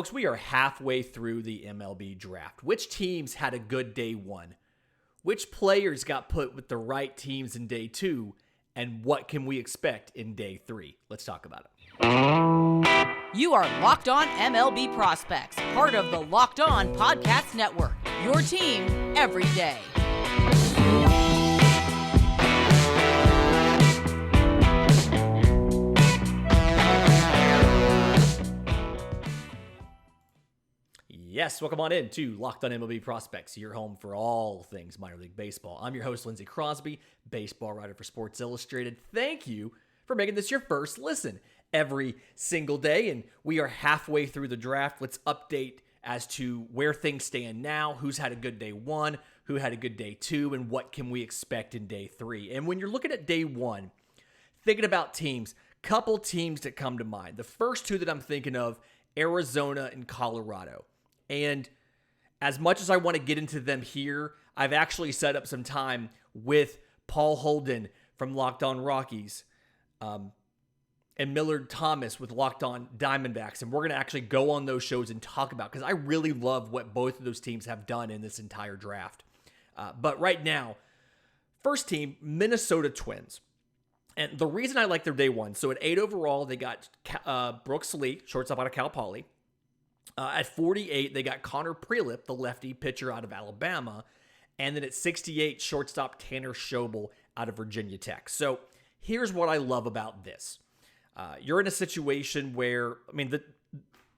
Folks, we are halfway through the MLB Draft. Which teams had a good day one? Which players got put with the right teams in day two? And what can we expect in day three? Let's talk about it. You are Locked On MLB Prospects, part of the Locked On Podcast Network. Your team every day. Yes, welcome on in to Locked On MLB Prospects, your home for all things minor league baseball. I'm your host, Lindsey Crosby, baseball writer for Sports Illustrated. Thank you for making this your first listen every single day, and we are halfway through the draft. Let's update as to where things stand now, who's had a good day one, who had a good day two, and what can we expect in day three. And when you're looking at day one, thinking about teams, couple teams that come to mind. The first two that I'm thinking of, Arizona and Colorado. And as much as I want to get into them here, I've actually set up some time with Paul Holden from Locked On Rockies and Millard Thomas with Locked On Diamondbacks. And we're going to actually go on those shows and talk about, because I really love what both of those teams have done in this entire draft. But right now, first team, Minnesota Twins. And the reason I like their day one, so at 8 overall, they got Brooks Lee, shortstop out of Cal Poly. At 48, they got Connor Prelip, the lefty pitcher out of Alabama. And then at 68, shortstop Tanner Schobel out of Virginia Tech. So here's what I love about this. You're in a situation where,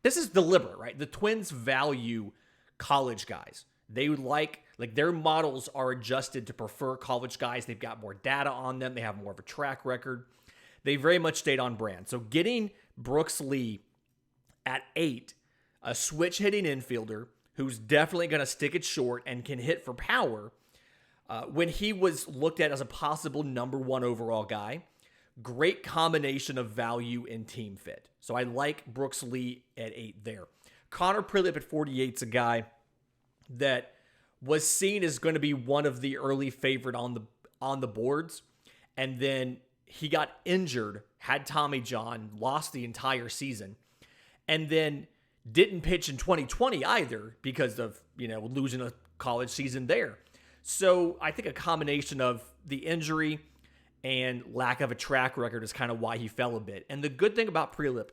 this is deliberate, right? The Twins value college guys. They would like their models are adjusted to prefer college guys. They've got more data on them. They have more of a track record. They very much stayed on brand. So getting Brooks Lee at 8, a switch hitting infielder who's definitely going to stick it short and can hit for power. When he was looked at as a possible number 1 overall guy, great combination of value and team fit. So I like Brooks Lee at 8 there. Connor Prelip at 48 is a guy that was seen as going to be one of the early favorite on the boards. And then he got injured, had Tommy John, lost the entire season. And then didn't pitch in 2020 either because of, losing a college season there. So I think a combination of the injury and lack of a track record is kind of why he fell a bit. And the good thing about Prelip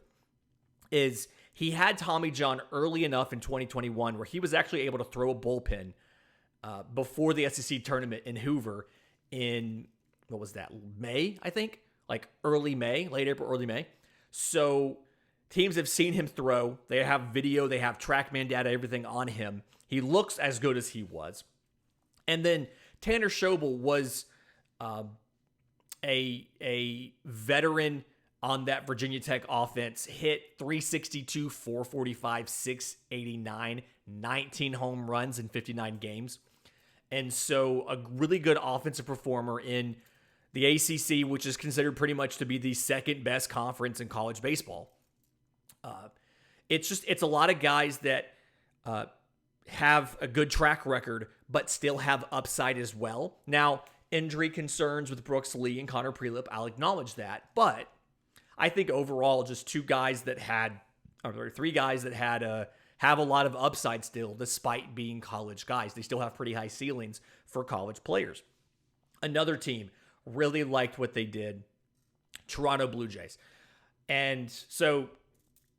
is he had Tommy John early enough in 2021 where he was actually able to throw a bullpen before the SEC tournament in Hoover in, May, I think? Early May, late April, early May. So teams have seen him throw. They have video. They have TrackMan data, everything on him. He looks as good as he was. And then Tanner Schobel was a veteran on that Virginia Tech offense. Hit 362, 445, 689, 19 home runs in 59 games. And so a really good offensive performer in the ACC, which is considered pretty much to be the second best conference in college baseball. It's a lot of guys that have a good track record, but still have upside as well. Now, injury concerns with Brooks Lee and Connor Prelip, I'll acknowledge that. But I think overall, just three guys that have a lot of upside still, despite being college guys. They still have pretty high ceilings for college players. Another team really liked what they did, Toronto Blue Jays. And so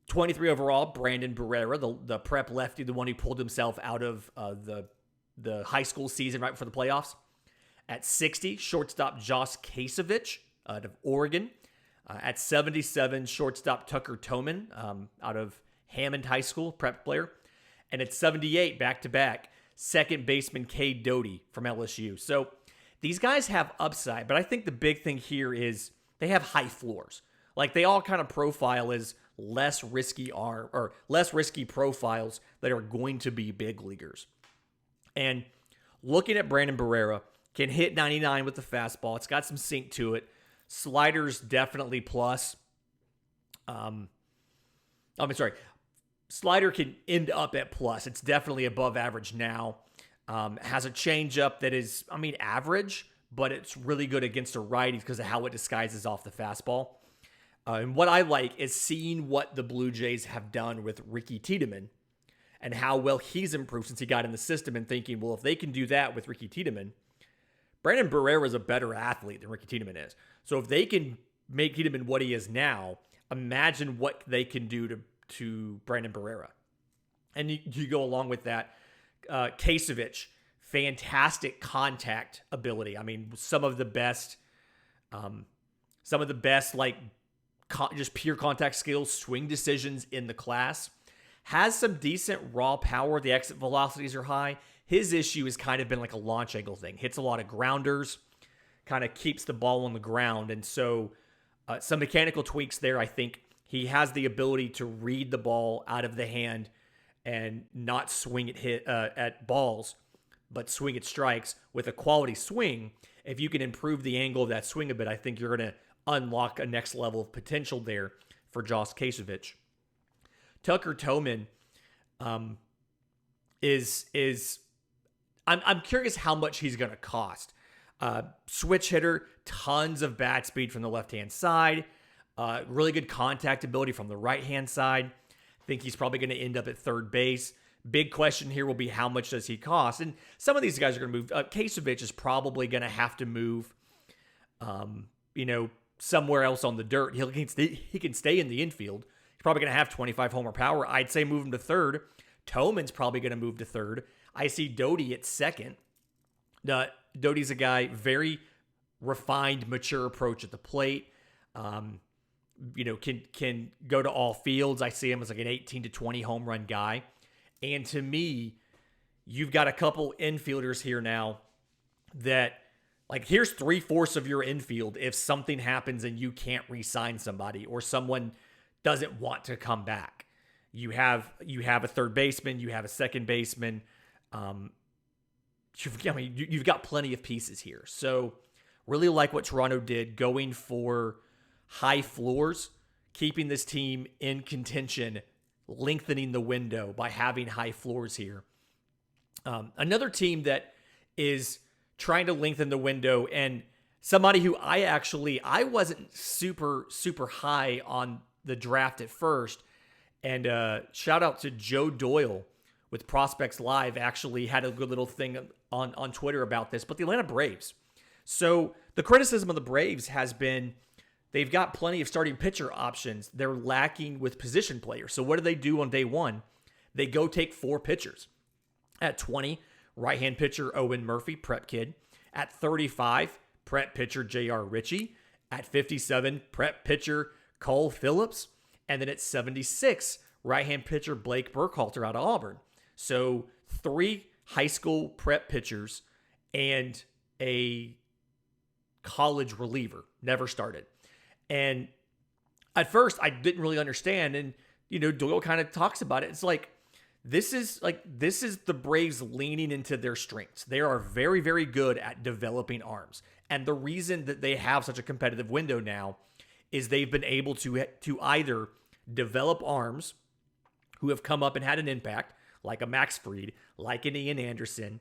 23 overall, Brandon Barrera, the prep lefty, the one who pulled himself out of the high school season right before the playoffs. At 60, shortstop Josh Kasevich out of Oregon. At 77, shortstop Tucker Toman out of Hammond High School, prep player. And at 78, back-to-back, second baseman Cade Doty from LSU. So these guys have upside, but I think the big thing here is they have high floors. They all kind of profile as less risky profiles that are going to be big leaguers. And looking at Brandon Barrera, can hit 99 with the fastball. It's got some sink to it. Slider's definitely plus. Slider can end up at plus. It's definitely above average now. Has a changeup that is, average, but it's really good against a righty because of how it disguises off the fastball. And what I like is seeing what the Blue Jays have done with Ricky Tiedemann and how well he's improved since he got in the system, and thinking, well, if they can do that with Ricky Tiedemann, Brandon Barrera is a better athlete than Ricky Tiedemann is. So if they can make Tiedemann what he is now, imagine what they can do to Brandon Barrera. And you go along with that, Kasevich, fantastic contact ability. I mean, some of the best like just pure contact skills, swing decisions in the class. Has some decent raw power. The exit velocities are high. His issue has kind of been like a launch angle thing. Hits a lot of grounders, kind of keeps the ball on the ground. And so some mechanical tweaks there. I think he has the ability to read the ball out of the hand and not swing it at balls, but swing at strikes with a quality swing. If you can improve the angle of that swing a bit, I think you're going to unlock a next level of potential there for Josh Kasevich. Tucker Toman I'm curious how much he's going to cost. Switch hitter, tons of bat speed from the left-hand side, really good contact ability from the right-hand side. I think he's probably going to end up at third base. Big question here will be how much does he cost? And some of these guys are going to move. Kasevich is probably going to have to move, somewhere else on the dirt. He can stay in the infield. He's probably going to have 25 homer power. I'd say move him to third. Toman's probably going to move to third. I see Doty at second. Doty's a guy, very refined, mature approach at the plate. Can go to all fields. I see him as like an 18 to 20 home run guy. And to me, you've got a couple infielders here now that, like, here's 3/4 of your infield if something happens and you can't re-sign somebody or someone doesn't want to come back. You have a third baseman, you have a second baseman. You've got plenty of pieces here. So really like what Toronto did, going for high floors, keeping this team in contention, lengthening the window by having high floors here. Another team that is trying to lengthen the window, and somebody who I wasn't super, super high on the draft at first. And shout out to Joe Doyle with Prospects Live, actually had a good little thing on Twitter about this, but the Atlanta Braves. So the criticism of the Braves has been they've got plenty of starting pitcher options. They're lacking with position players. So what do they do on day one? They go take 4 pitchers. At 20, right-hand pitcher Owen Murphy, prep kid. At 35, prep pitcher J.R. Ritchie. At 57, prep pitcher Cole Phillips. And then at 76, right-hand pitcher Blake Burkhalter out of Auburn. So 3 high school prep pitchers and a college reliever, never started. And at first, I didn't really understand. And, Doyle kind of talks about it. It's like, this is the Braves leaning into their strengths. They are very, very good at developing arms. And the reason that they have such a competitive window now is they've been able to either develop arms who have come up and had an impact, like a Max Fried, like an Ian Anderson,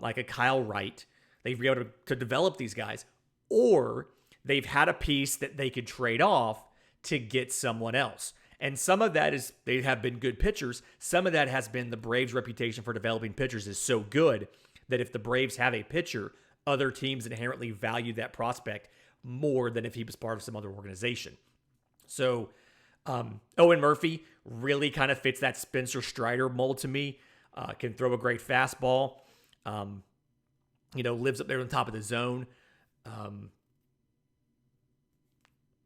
like a Kyle Wright. They've been able to develop these guys, or they've had a piece that they could trade off to get someone else. And some of that is they have been good pitchers. Some of that has been the Braves' reputation for developing pitchers is so good that if the Braves have a pitcher, other teams inherently value that prospect more than if he was part of some other organization. So Owen Murphy really kind of fits that Spencer Strider mold to me. Can throw a great fastball. Lives up there on top of the zone.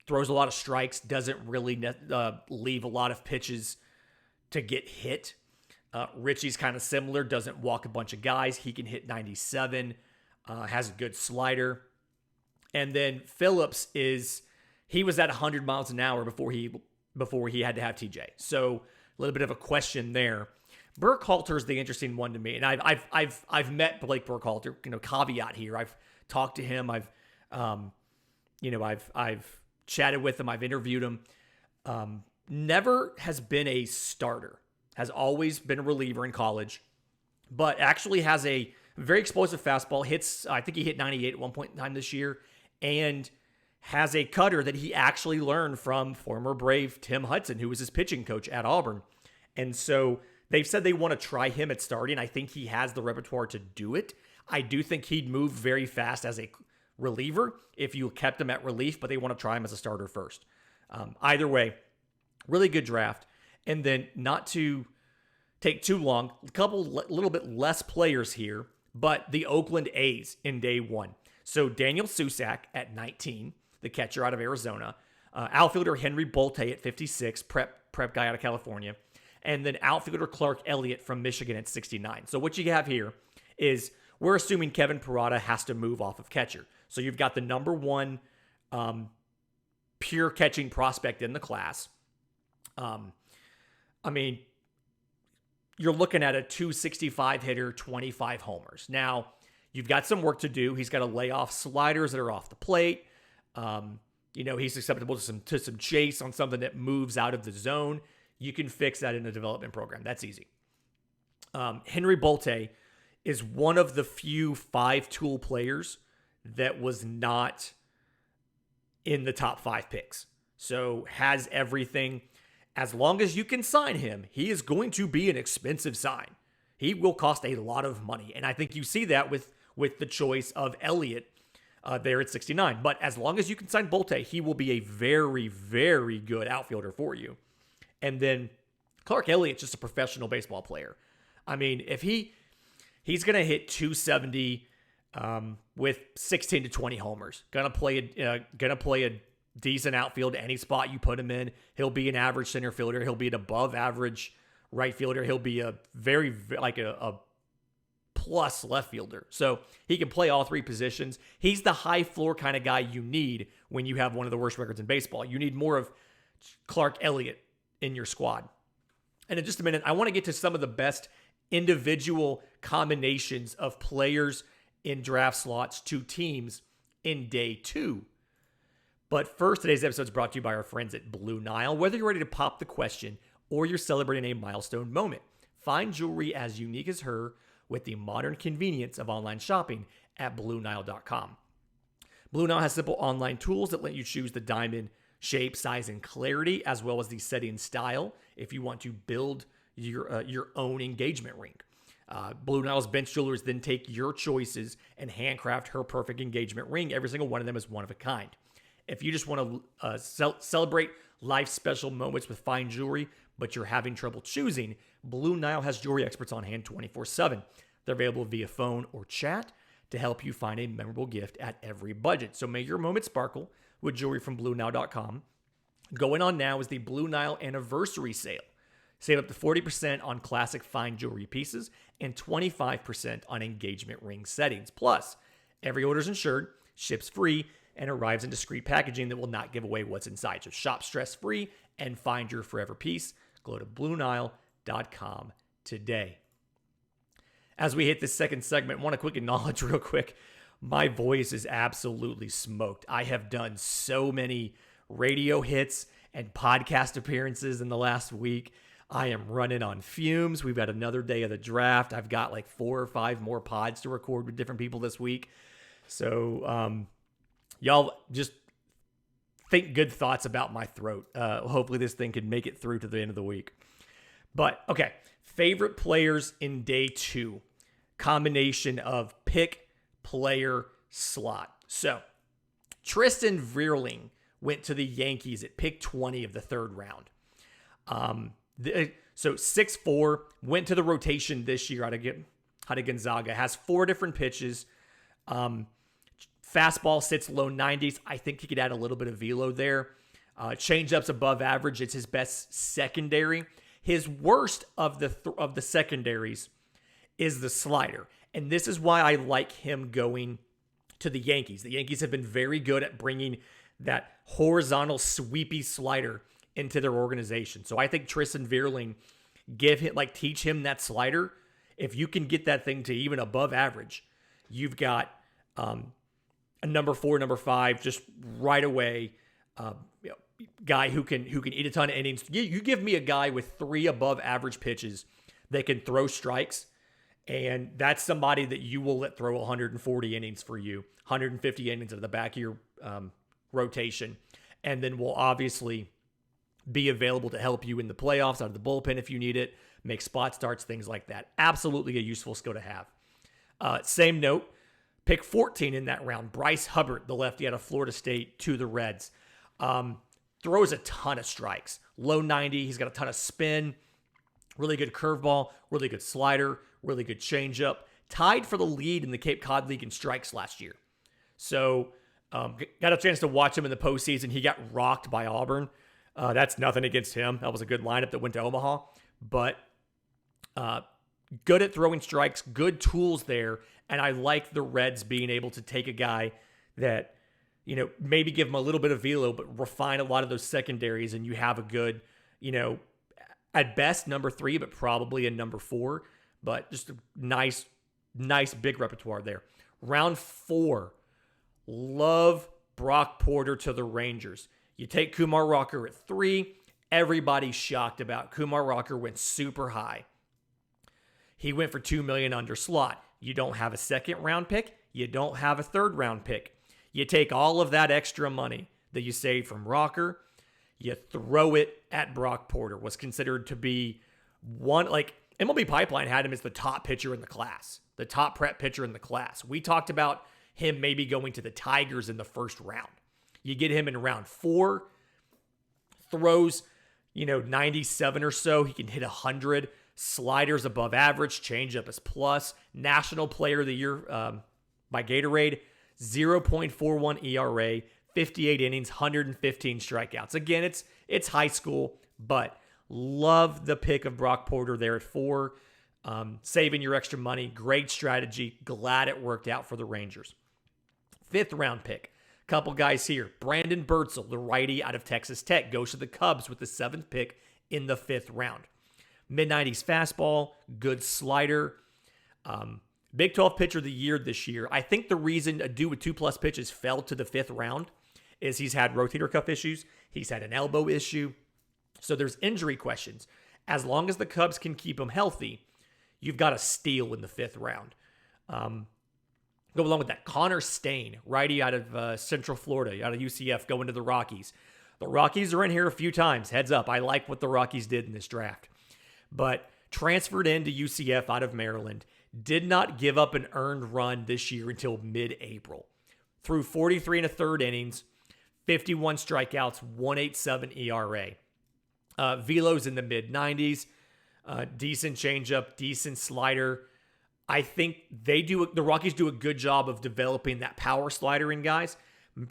Throws a lot of strikes, doesn't really leave a lot of pitches to get hit. Richie's kind of similar, doesn't walk a bunch of guys. He can hit 97, has a good slider. And then Phillips he was at 100 miles an hour before he had to have TJ. So a little bit of a question there. Burkhalter is the interesting one to me. And I've met Blake Burkhalter, caveat here. I've talked to him. I've chatted with him. I've interviewed him. Never has been a starter. Has always been a reliever in college, but actually has a very explosive fastball. I think he hit 98 at one point in time this year, and has a cutter that he actually learned from former Brave Tim Hudson, who was his pitching coach at Auburn. And so they've said they want to try him at starting. I think he has the repertoire to do it. I do think he'd move very fast as a reliever if you kept him at relief, but they want to try him as a starter first. Either way, really good draft. And then, not to take too long, little bit less players here, but the Oakland A's in day one. So Daniel Susac at 19, the catcher out of Arizona. Outfielder Henry Bolte at 56, prep guy out of California. And then outfielder Clark Elliott from Michigan at 69. So what you have here is we're assuming Kevin Parada has to move off of catcher. So you've got the number one pure catching prospect in the class. I mean, you're looking at a 265 hitter, 25 homers. Now, you've got some work to do. He's got to lay off sliders that are off the plate. He's susceptible to some chase on something that moves out of the zone. You can fix that in a development program. That's easy. Henry Bolte is one of the few 5-tool players that was not in the top 5 picks. So has everything. As long as you can sign him, he is going to be an expensive sign. He will cost a lot of money. And I think you see that with the choice of Elliott there at 69. But as long as you can sign Bolte, he will be a very, very good outfielder for you. And then Clark Elliott's just a professional baseball player. I mean, if he's going to hit 270 with 16 to 20 homers, gonna play a decent outfield any spot you put him in. He'll be an average center fielder. He'll be an above average right fielder. He'll be a very a plus left fielder. So he can play all 3 positions. He's the high floor kind of guy you need when you have one of the worst records in baseball. You need more of Clark Elliott in your squad. And in just a minute, I want to get to some of the best individual combinations of players in draft slots to teams in day 2. But first, today's episode is brought to you by our friends at Blue Nile. Whether you're ready to pop the question or you're celebrating a milestone moment, find jewelry as unique as her with the modern convenience of online shopping at BlueNile.com. Blue Nile has simple online tools that let you choose the diamond shape, size, and clarity, as well as the setting style if you want to build your own engagement ring. Blue Nile's bench jewelers then take your choices and handcraft her perfect engagement ring. Every single one of them is one of a kind. If you just want to celebrate life's special moments with fine jewelry, but you're having trouble choosing, Blue Nile has jewelry experts on hand 24/7. They're available via phone or chat to help you find a memorable gift at every budget. So may your moment sparkle with jewelry from BlueNile.com. Going on now is the Blue Nile Anniversary Sale. Save up to 40% on classic fine jewelry pieces and 25% on engagement ring settings. Plus, every order is insured, ships free, and arrives in discreet packaging that will not give away what's inside. So shop stress-free and find your forever piece. Go to BlueNile.com today. As we hit this second segment, I want to quick acknowledge real quick, my voice is absolutely smoked. I have done so many radio hits and podcast appearances in the last week. I am running on fumes. We've got another day of the draft. I've got like 4 or 5 more pods to record with different people this week. So, y'all just think good thoughts about my throat. Hopefully this thing can make it through to the end of the week. But, okay, favorite players in day 2. Combination of pick, player, slot. So, Tristan Vierling went to the Yankees at pick 20 of the 3rd round. So 6'4", went to the rotation this year out of Gonzaga. Has 4 different pitches. Fastball sits low 90s. I think he could add a little bit of velo there. Changeup's above average. It's his best secondary. His worst of the secondaries is the slider. And this is why I like him going to the Yankees. The Yankees have been very good at bringing that horizontal sweepy slider into their organization. So I think Tristan Vierling, teach him that slider. If you can get that thing to even above average, you've got a number 4, number 5, just right away, guy who can eat a ton of innings. You give me a guy with 3 above average pitches that can throw strikes, and that's somebody that you will let throw 140 innings for you, 150 innings at the back of rotation, and then will obviously be available to help you in the playoffs out of the bullpen if you need it, make spot starts, things like that. Absolutely a useful skill to have. Same note, pick 14 in that round, Bryce Hubbard, the lefty out of Florida State to the Reds. Throws a ton of strikes, low 90. He's got a ton of spin, really good curveball, really good slider, really good changeup. Tied for the lead in the Cape Cod League in strikes last year. So got a chance to watch him in the postseason. He got rocked by Auburn. That's nothing against him. That was a good lineup that went to Omaha. But good at throwing strikes, good tools there. And I like the Reds being able to take a guy that, maybe give him a little bit of velo, but refine a lot of those secondaries. And you have a good, at best, number 3, but probably a number 4. But just a nice big repertoire there. Round 4, love Brock Porter to the Rangers. You take Kumar Rocker at 3. Everybody's shocked about Kumar Rocker went super high. He went for $2 million under slot. You don't have a second round pick. You don't have a third round pick. You take all of that extra money that you saved from Rocker, you throw it at Brock Porter. Was considered to be MLB Pipeline had him as the top pitcher in the class, the top prep pitcher in the class. We talked about him maybe going to the Tigers in the first round. You get him in round 4, throws, 97 or so. He can hit 100. Sliders above average, changeup is plus. National Player of the Year by Gatorade, 0.41 ERA, 58 innings, 115 strikeouts. Again, it's high school, but love the pick of Brock Porter there at 4. Saving your extra money, great strategy. Glad it worked out for the Rangers. 5th round pick. Couple guys here. Brandon Birdsell, the righty out of Texas Tech, goes to the Cubs with the 7th pick in the 5th round. Mid-90s fastball, good slider. Big 12 pitcher of the year this year. I think the reason a dude with 2+ pitches fell to the 5th round is he's had rotator cuff issues. He's had an elbow issue. So there's injury questions. As long as the Cubs can keep him healthy, you've got a steal in the 5th round. Go along with that. Connor Stain, righty out of Central Florida, out of UCF, going to the Rockies. The Rockies are in here a few times. Heads up. I like what the Rockies did in this draft. But transferred into UCF out of Maryland. Did not give up an earned run this year until mid-April. Threw 43 1/3 innings, 51 strikeouts, 1.87 ERA. Velo's in the mid-90s. Decent changeup, decent slider. I think the Rockies do a good job of developing that power slider in guys.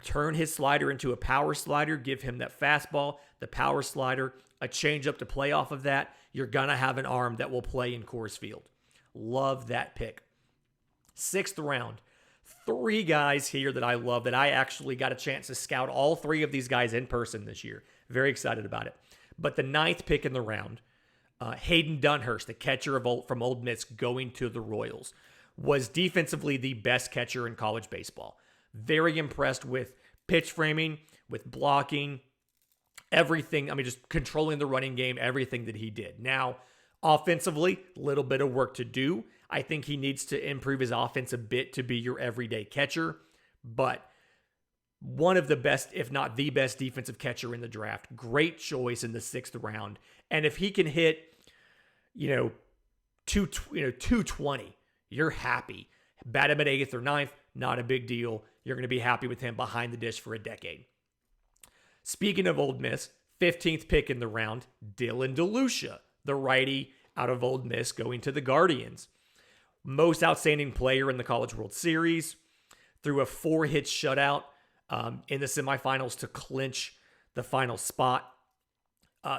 Turn his slider into a power slider, give him that fastball, the power slider, a changeup to play off of that. You're going to have an arm that will play in Coors Field. Love that pick. 6th round. 3 guys here that I love that I actually got a chance to scout all 3 of these guys in person this year. Very excited about it. But the 9th pick in the round, Hayden Dunhurst, the catcher from Ole Miss, going to the Royals, was defensively the best catcher in college baseball. Very impressed with pitch framing, with blocking, everything. Just controlling the running game, everything that he did. Now, offensively, a little bit of work to do. I think he needs to improve his offense a bit to be your everyday catcher. But one of the best, if not the best, defensive catcher in the draft. Great choice in the 6th round. And if he can hit, 220, you're happy. Bat him at 8th or 9th, not a big deal. You're going to be happy with him behind the dish for a decade. Speaking of Ole Miss, 15th pick in the round, Dylan DeLucia, the righty out of Ole Miss, going to the Guardians. Most outstanding player in the College World Series. Threw a 4-hit shutout in the semifinals to clinch the final spot.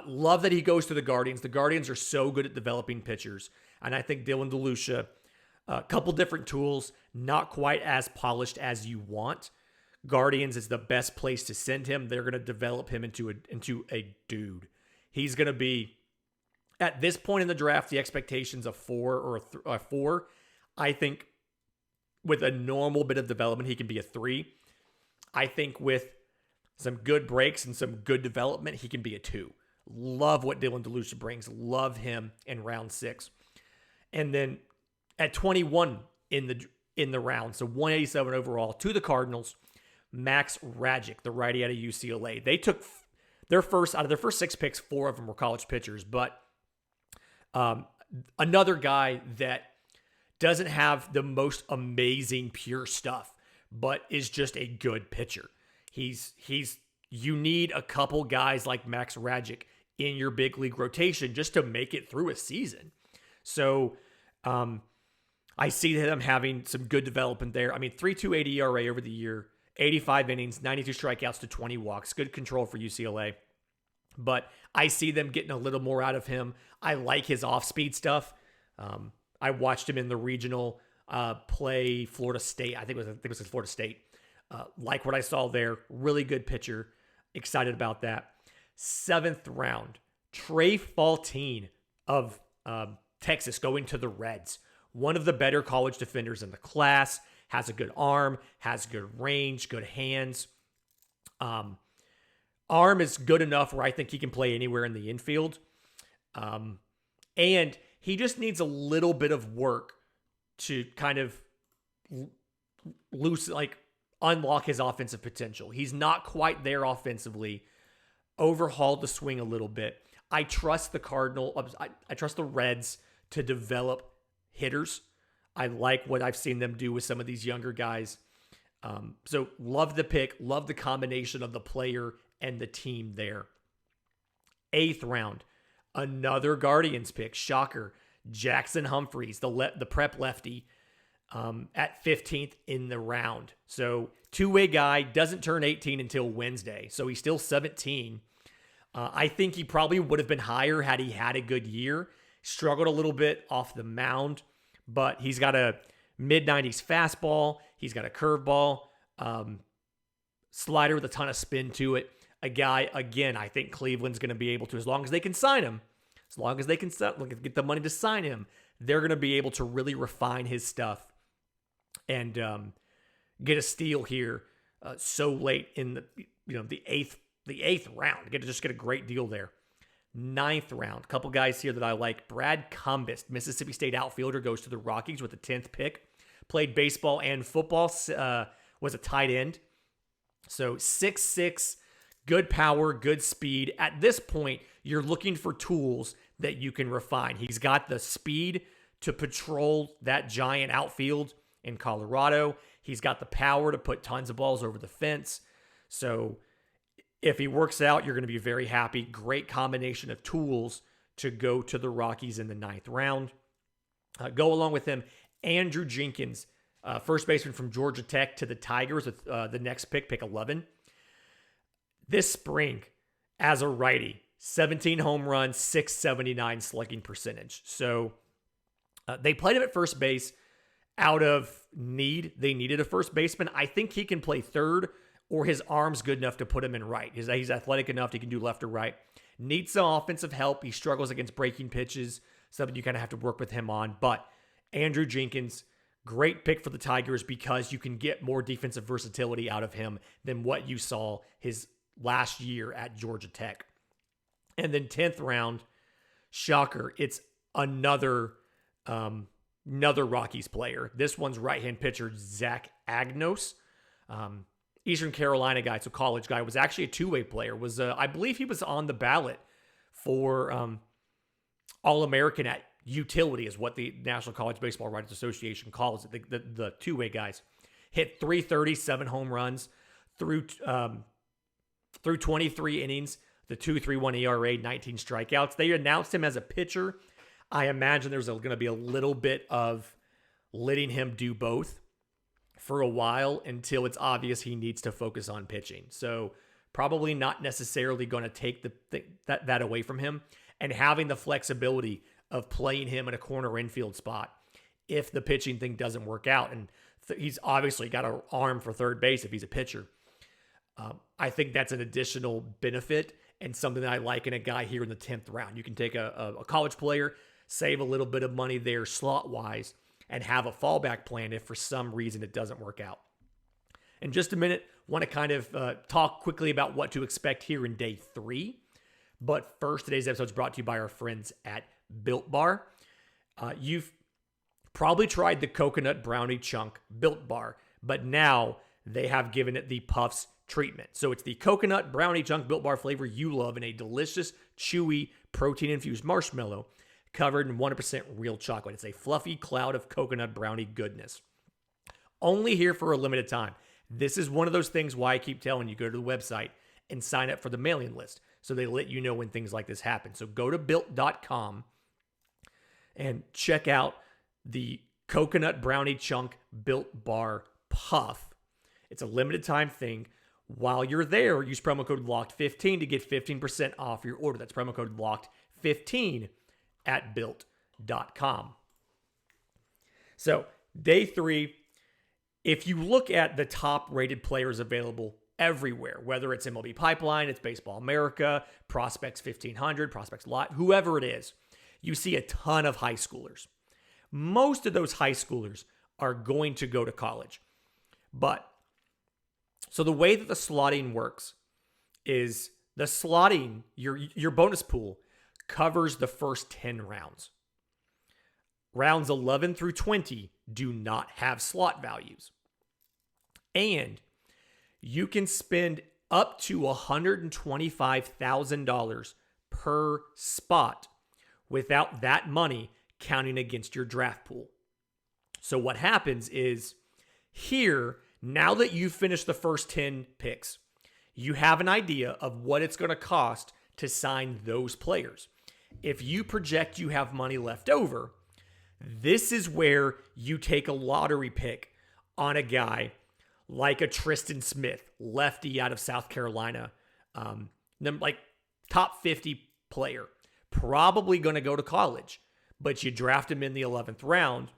Love that he goes to the Guardians. The Guardians are so good at developing pitchers. And I think Dylan DeLucia, a couple different tools, not quite as polished as you want. Guardians is the best place to send him. They're going to develop him into a dude. He's going to be, at this point in the draft, the expectations of 4 or a 4. I think with a normal bit of development, he can be a 3. I think with some good breaks and some good development, he can be a 2. Love what Dylan DeLucia brings. Love him in round 6. And then at 21 in the round, so 187 overall, to the Cardinals, Max Rajic, the righty out of UCLA. They took their first 6 picks, 4 of them were college pitchers, but another guy that doesn't have the most amazing pure stuff, but is just a good pitcher. You need a couple guys like Max Rajic in your big league rotation just to make it through a season. So I see them having some good development there. I mean, 3.28 ERA over the year, 85 innings, 92 strikeouts to 20 walks. Good control for UCLA. But I see them getting a little more out of him. I like his off-speed stuff. I watched him in the regional play Florida State. I think it was Florida State. Like what I saw there. Really good pitcher. Excited about that. 7th round, Trey Faltine of Texas going to the Reds. One of the better college defenders in the class. Has a good arm. Has good range. Good hands. Arm is good enough where I think he can play anywhere in the infield. And he just needs a little bit of work to kind of unlock his offensive potential. He's not quite there offensively. Overhauled the swing a little bit. I trust I trust the Reds to develop hitters. I like what I've seen them do with some of these younger guys. So love the pick. Love the combination of the player and the team there. 8th round, another Guardians pick. Shocker. Jackson Humphreys, the prep lefty, at 15th in the round. So two-way guy, doesn't turn 18 until Wednesday. So he's still 17. I think he probably would have been higher had he had a good year. Struggled a little bit off the mound, but he's got a mid-90s fastball. He's got a curveball, slider with a ton of spin to it. A guy, again, I think Cleveland's going to be able to, as long as they can sign him, as long as they can get the money to sign him, they're going to be able to really refine his stuff and get a steal here so late in the eighth round. Get a great deal there. 9th round, a couple guys here that I like. Brad Cumbest, Mississippi State outfielder, goes to the Rockies with the 10th pick. Played baseball and football, was a tight end. So 6'6", good power, good speed. At this point, you're looking for tools that you can refine. He's got the speed to patrol that giant outfield in Colorado. He's got the power to put tons of balls over the fence. So if he works out, you're going to be very happy. Great combination of tools to go to the Rockies in the 9th round. Go along with him, Andrew Jenkins, first baseman from Georgia Tech, to the Tigers with the next pick 11. This spring, as a righty, 17 home runs, 679 slugging percentage. So they played him at first base out of need. They needed a first baseman. I think he can play third, or his arm's good enough to put him in right. He's athletic enough. He can do left or right. Needs some offensive help. He struggles against breaking pitches, something you kind of have to work with him on. But Andrew Jenkins, great pick for the Tigers because you can get more defensive versatility out of him than what you saw his last year at Georgia Tech. And then 10th round, shocker, it's another Rockies player. This one's right-hand pitcher, Zach Agnos. Eastern Carolina guy, so college guy, was actually a two-way player. I believe he was on the ballot for All-American at utility, is what the National College Baseball Writers Association calls it. The two-way guys hit 337 home runs through 23 innings, the 2.31 ERA, 19 strikeouts. They announced him as a pitcher. I imagine there's going to be a little bit of letting him do both for a while until it's obvious he needs to focus on pitching. So probably not necessarily going to take that away from him, and having the flexibility of playing him in a corner infield spot if the pitching thing doesn't work out. And he's obviously got an arm for third base if he's a pitcher. I think that's an additional benefit and something that I like in a guy here in the 10th round. You can take a college player, save a little bit of money there slot-wise, and have a fallback plan if for some reason it doesn't work out. In just a minute, want to kind of talk quickly about what to expect here in day 3. But first, today's episode is brought to you by our friends at Built Bar. You've probably tried the coconut brownie chunk Built Bar, but now they have given it the Puffs treatment. So it's the coconut brownie chunk Built Bar flavor you love in a delicious, chewy, protein-infused marshmallow covered in 100% real chocolate. It's a fluffy cloud of coconut brownie goodness. Only here for a limited time. This is one of those things why I keep telling you, go to the website and sign up for the mailing list so they let you know when things like this happen. So go to built.com and check out the coconut brownie chunk Built Bar Puff. It's a limited time thing. While you're there, use promo code LOCKED15 to get 15% off your order. That's promo code LOCKED15 at built.com. So day 3, if you look at the top rated players available everywhere, whether it's MLB Pipeline, it's Baseball America, Prospects 1500, Prospects Lot, whoever it is, you see a ton of high schoolers. Most of those high schoolers are going to go to college. So the way that the slotting works is the slotting, your bonus pool covers the first 10 rounds. Rounds 11 through 20 do not have slot values. And you can spend up to $125,000 per spot without that money counting against your draft pool. So what happens is here, now that you've finished the first 10 picks, you have an idea of what it's going to cost to sign those players. If you project you have money left over, this is where you take a lottery pick on a guy like a Tristan Smith, lefty out of South Carolina, like top 50 player, probably going to go to college, but you draft him in the 11th round.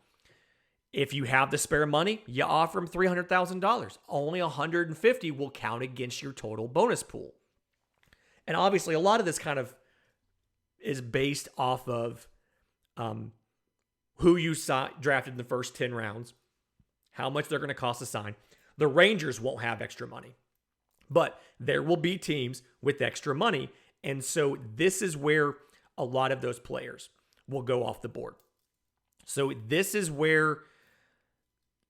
If you have the spare money, you offer him $300,000. Only $150,000 will count against your total bonus pool. And obviously, a lot of this kind of is based off of who you drafted in the first 10 rounds, how much they're going to cost to sign. The Rangers won't have extra money, but there will be teams with extra money. And so this is where a lot of those players will go off the board. So this is where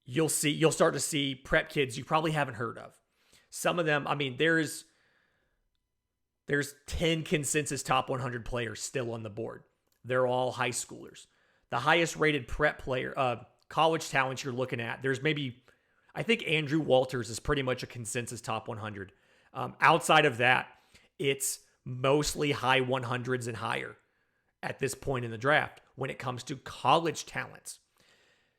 you'll start to see prep kids you probably haven't heard of. Some of them, I mean, there's 10 consensus top 100 players still on the board. They're all high schoolers. The highest rated prep player, college talents you're looking at, there's maybe, I think Andrew Walters is pretty much a consensus top 100. Outside of that, it's mostly high 100s and higher at this point in the draft when it comes to college talents.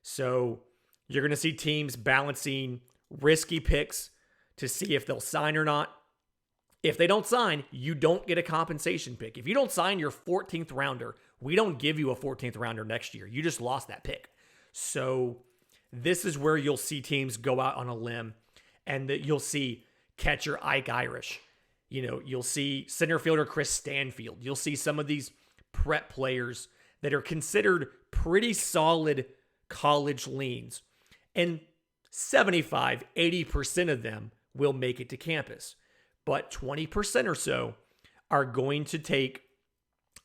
So you're going to see teams balancing risky picks to see if they'll sign or not. If they don't sign, you don't get a compensation pick. If you don't sign your 14th rounder, we don't give you a 14th rounder next year. You just lost that pick. So this is where you'll see teams go out on a limb, and that you'll see catcher Ike Irish. You'll see center fielder Chris Stanfield. You'll see some of these prep players that are considered pretty solid college leans. And 75-80% of them will make it to campus. But 20% or so are going to take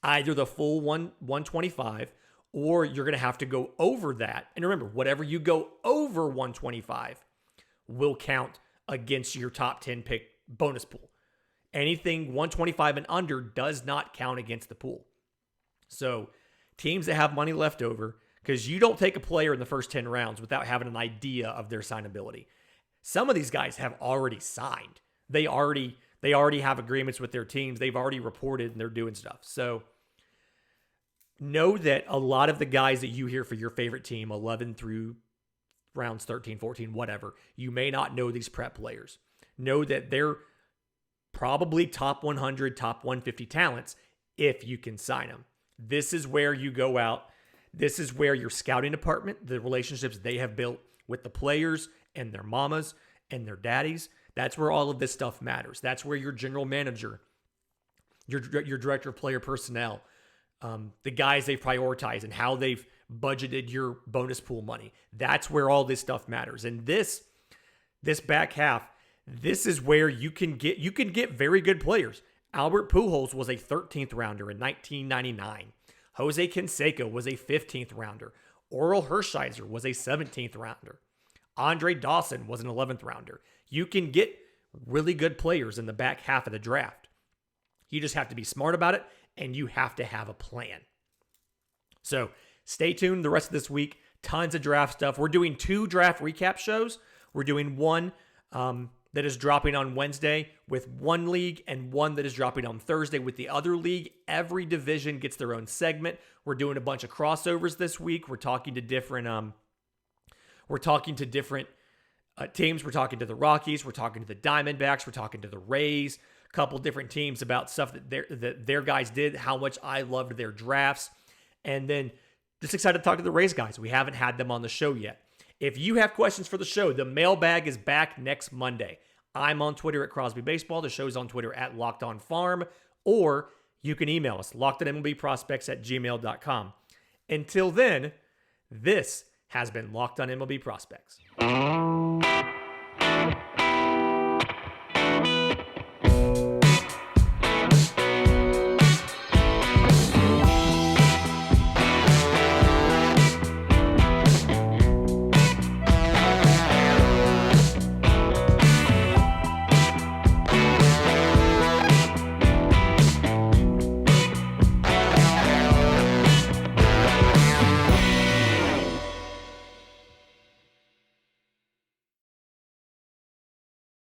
either the full 125, or you're going to have to go over that. And remember, whatever you go over 125 will count against your top 10 pick bonus pool. Anything 125 and under does not count against the pool. So teams that have money left over, because you don't take a player in the first 10 rounds without having an idea of their signability. Some of these guys have already signed. They already have agreements with their teams. They've already reported and they're doing stuff. So know that a lot of the guys that you hear for your favorite team, 11 through rounds 13, 14, whatever, you may not know these prep players. Know that they're probably top 100, top 150 talents if you can sign them. This is where you go out. This is where your scouting department, the relationships they have built with the players and their mamas and their daddies, that's where all of this stuff matters. That's where your general manager, your director of player personnel, the guys they've prioritized and how they've budgeted your bonus pool money. That's where all this stuff matters. And this back half, this is where you can get very good players. Albert Pujols was a 13th rounder in 1999. Jose Canseco was a 15th rounder. Oral Hershiser was a 17th rounder. Andre Dawson was an 11th rounder. You can get really good players in the back half of the draft. You just have to be smart about it, and you have to have a plan. So stay tuned the rest of this week. Tons of draft stuff. We're doing 2 draft recap shows. We're doing one that is dropping on Wednesday with one league and one that is dropping on Thursday with the other league. Every division gets their own segment. We're doing a bunch of crossovers this week. We're talking to different teams. We're talking to the Rockies. We're talking to the Diamondbacks. We're talking to the Rays. A couple different teams about stuff that their guys did, how much I loved their drafts. And then just excited to talk to the Rays guys. We haven't had them on the show yet. If you have questions for the show, the mailbag is back next Monday. I'm on Twitter at Crosby Baseball. The show's on Twitter at Locked On Farm. Or you can email us, lockedonmlbprospects@gmail.com. Until then, this has been Locked On MLB Prospects.